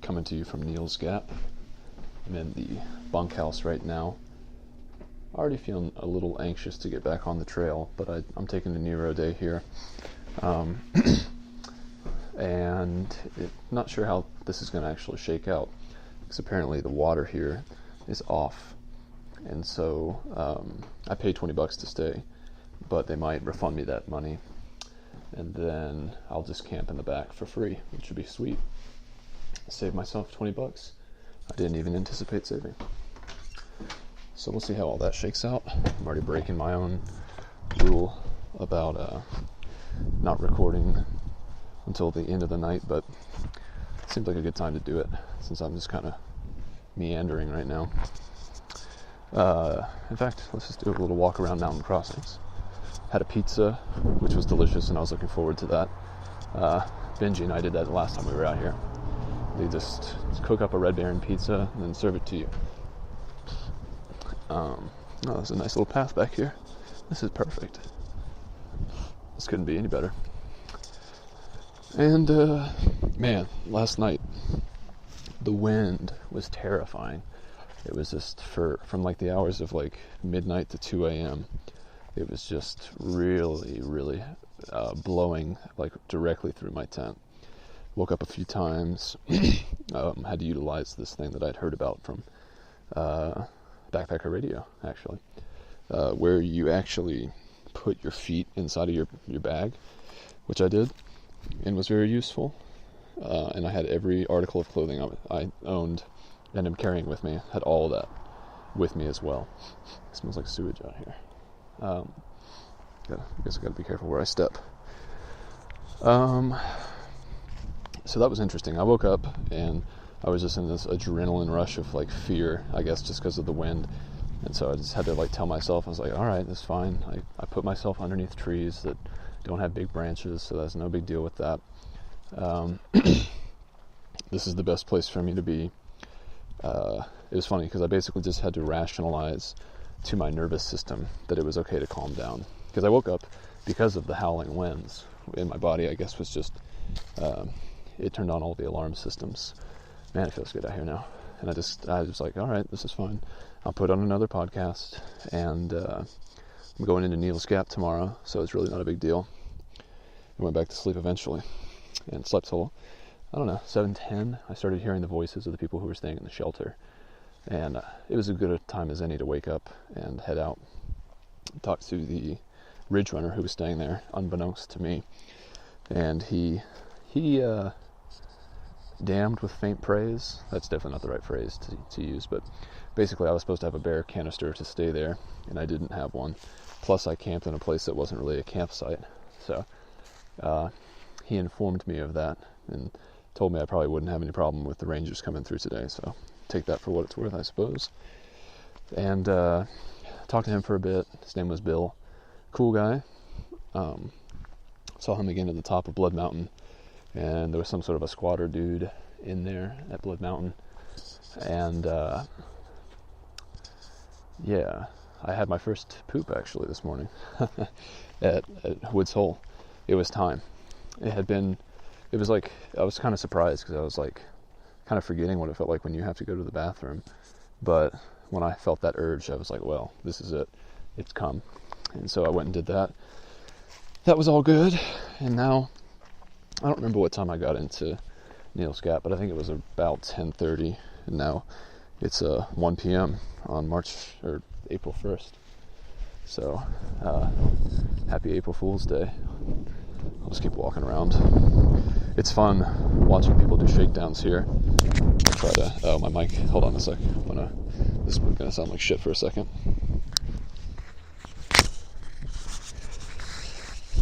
coming to you from Neil's Gap. I'm in the bunkhouse right now. Already feeling a little anxious to get back on the trail, but I'm taking the Nero day here. And not sure how this is going to actually shake out, because apparently the water here is off. And so I paid $20 to stay, but they might refund me that money. And then I'll just camp in the back for free, which would be sweet. Save myself $20. I didn't even anticipate saving. So we'll see how all that shakes out. I'm already breaking my own rule about not recording until the end of the night, but it seems like a good time to do it since I'm just kind of meandering right now. In fact, let's just do a little walk around Mountain Crossings. Had a pizza, which was delicious, and I was looking forward to that. Benji and I did that the last time we were out here. They just cook up a Red Baron pizza and then serve it to you. There's a nice little path back here. This is perfect. This couldn't be any better. And, man, last night, the wind was terrifying. It was just from like the hours of like midnight to 2 a.m., it was just really, really blowing like directly through my tent. Woke up a few times. Had to utilize this thing that I'd heard about from Backpacker Radio, actually, where you actually put your feet inside of your bag, which I did, and was very useful. And I had every article of clothing I owned and am carrying with me, had all that with me as well. It smells like sewage out here. I guess I gotta be careful where I step. So that was interesting. I woke up and I was just in this adrenaline rush of like fear, I guess just because of the wind. And so I just had to like tell myself, I was like, all right, that's fine. I put myself underneath trees that don't have big branches, so that's no big deal with that. This is the best place for me to be. It was funny because I basically just had to rationalize to my nervous system that it was okay to calm down, because I woke up because of the howling winds in my body. I guess was just it turned on all the alarm systems. Man, it feels good out here now. And I was like, all right, this is fine. I'll put on another podcast, and I'm going into Neil's Gap tomorrow, so it's really not a big deal. I went back to sleep eventually and slept till, I don't know, 7:10. I started hearing the voices of the people who were staying in the shelter, and it was as good a time as any to wake up and head out, talk to the ridge runner who was staying there, unbeknownst to me. And he damned with faint praise. That's definitely not the right phrase to use, but basically I was supposed to have a bear canister to stay there, and I didn't have one. Plus I camped in a place that wasn't really a campsite. So he informed me of that and told me I probably wouldn't have any problem with the rangers coming through today, so take that for what it's worth, I suppose. And talked to him for a bit. His name was Bill. Cool guy. Saw him again at the top of Blood Mountain, and there was some sort of a squatter dude in there at Blood Mountain. And yeah, I had my first poop actually this morning at Woods Hole. It was time. It was like, I was kind of surprised because I was like kind of forgetting what it felt like when you have to go to the bathroom. But when I felt that urge, I was like, well, this is it. It's come. And so I went and did that. That was all good. And now, I don't remember what time I got into Neil's Gap, but I think it was about 10:30. And now it's 1 p.m. on April 1st. So, happy April Fool's Day. I'll just keep walking around. It's fun watching people do shakedowns here. I'll try to, my mic, hold on a sec. This is going to sound like shit for a second.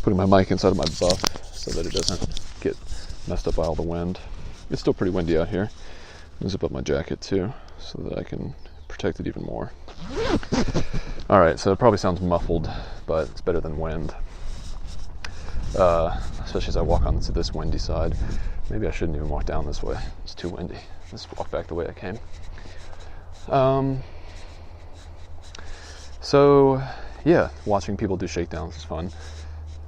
Putting my mic inside of my buff so that it doesn't get messed up by all the wind. It's still pretty windy out here. I'll zip up my jacket too so that I can protect it even more. Alright, so it probably sounds muffled, but it's better than wind. Especially as I walk onto this windy side. Maybe I shouldn't even walk down this way. It's too windy. Let's walk back the way I came. So, yeah, watching people do shakedowns is fun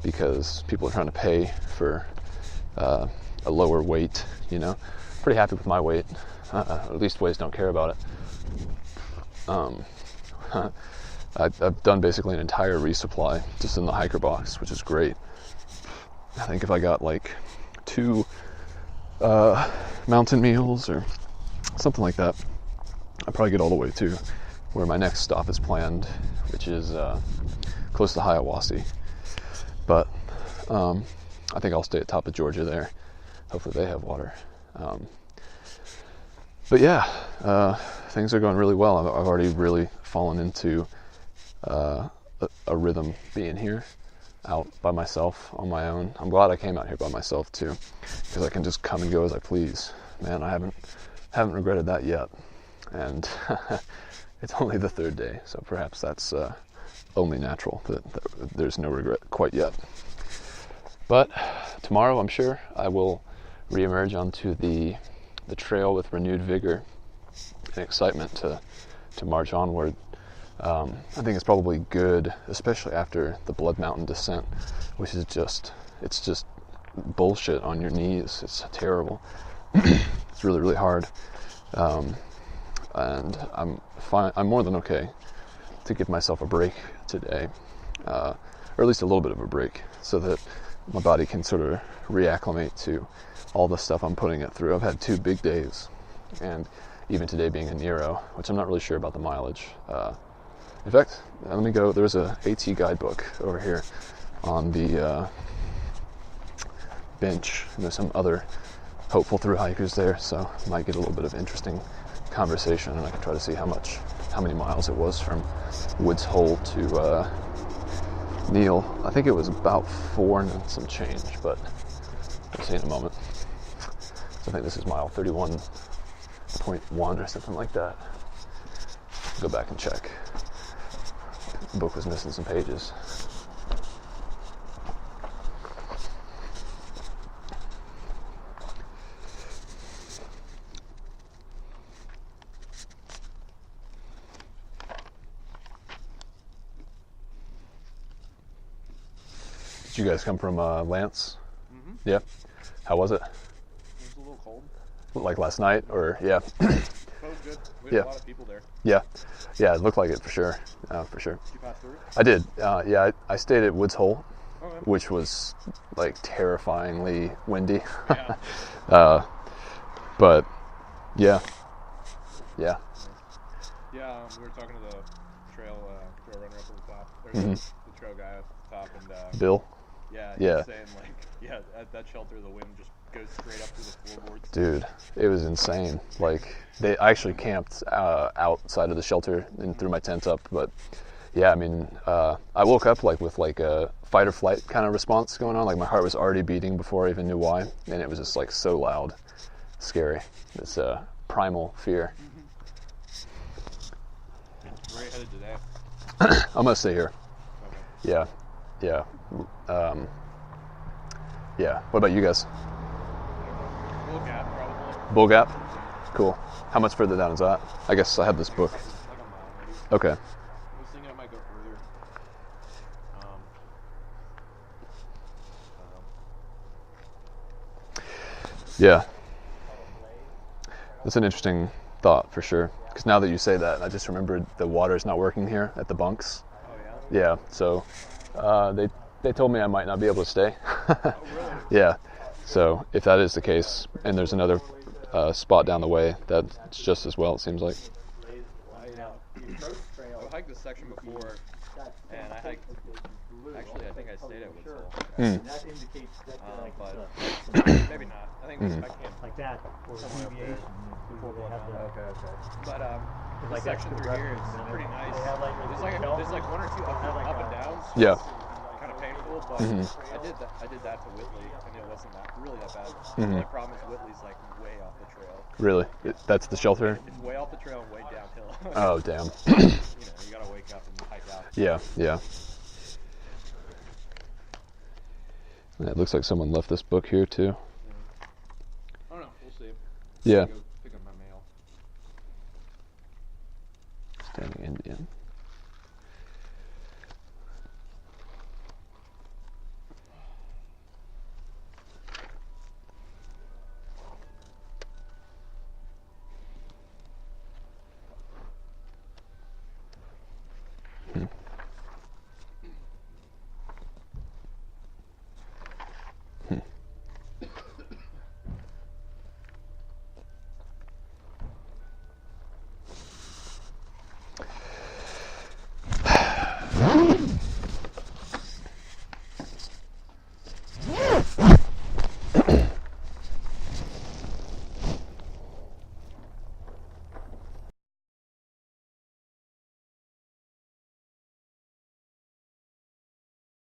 because people are trying to pay for a lower weight, you know. Pretty happy with my weight. At least weights don't care about it. I've done basically an entire resupply just in the hiker box, which is great. I think if I got like 2 mountain meals or something like that, I'd probably get all the way to where my next stop is planned, which is close to Hiawassee. But I think I'll stay at top of Georgia there. Hopefully they have water. But yeah, things are going really well. I've already really fallen into a rhythm being here, out by myself on my own. I'm glad I came out here by myself too, because I can just come and go as I please. Man, I haven't regretted that yet, and it's only the 3rd day, so perhaps that's only natural that there's no regret quite yet. But tomorrow, I'm sure I will reemerge onto the trail with renewed vigor and excitement to march onward. I think it's probably good, especially after the Blood Mountain descent, which is just bullshit on your knees. It's terrible. It's really, really hard. And I'm fine. I'm more than okay to give myself a break today, or at least a little bit of a break, so that my body can sort of reacclimate to all the stuff I'm putting it through. I've had 2 big days, and even today being a Nero, which I'm not really sure about the mileage. In fact, let me go. There's a AT guidebook over here on the bench, and there's some other hopeful through hikers there, so I might get a little bit of interesting conversation, and I can try to see how many miles it was from Woods Hole to Neal. I think it was about 4 and some change, but we'll see in a moment. So I think this is mile 31.1 or something like that. Go back and check. The book was missing some pages. Did you guys come from Lance? Mm-hmm. Yeah. How was it? It was a little cold. Like last night, or yeah? It was good. We had a lot of people there. Yeah, it looked like it for sure. For sure. Did you pass through it? I did. Yeah, I stayed at Woods Hole, okay. Which was like terrifyingly windy. Yeah. But yeah. Yeah, we were talking to the trail runner up at the top. There's the trail guy at the top, and Bill. Yeah. He was saying at that shelter the wind just goes straight up through the floorboards. Dude, it was insane. Like I actually camped outside of the shelter and threw my tent up, but yeah, I mean, I woke up with a fight or flight kind of response going on. Like my heart was already beating before I even knew why, and it was just like so loud, scary. It's primal fear. Where are you headed today? I'm gonna stay here. Okay. Yeah. Yeah. What about you guys? Bull Gap, probably. Bull Gap? Cool. How much further down is that? I guess I have this book. Like a mile, maybe. Okay. I was thinking I might go further. Yeah. That's an interesting thought for sure. Because now that you say that, I just remembered the water's not working here at the bunks. Oh, yeah? Yeah, so they told me I might not be able to stay. Oh, really? Yeah, so if that is the case, and there's another spot down the way, that's just as well, it seems like. I've hiked this section before, and I hiked, actually I think I stayed at Woods Hole. But maybe not. I think I camped like that for deviation before they have the. Okay. But the section through here is pretty nice. There's like 1 or 2 up and downs. Yeah. Kind of painful, but I did that to Whitley, and it wasn't really that bad. The only problem is Whitley's like way off the trail. Really? That's the shelter? It's way off the trail and way downhill. Oh, damn. You gotta wake up and hike out. Yeah. It looks like someone left this book here too. I don't know, we'll see. Yeah. Go pick up my mail. Standing Indian.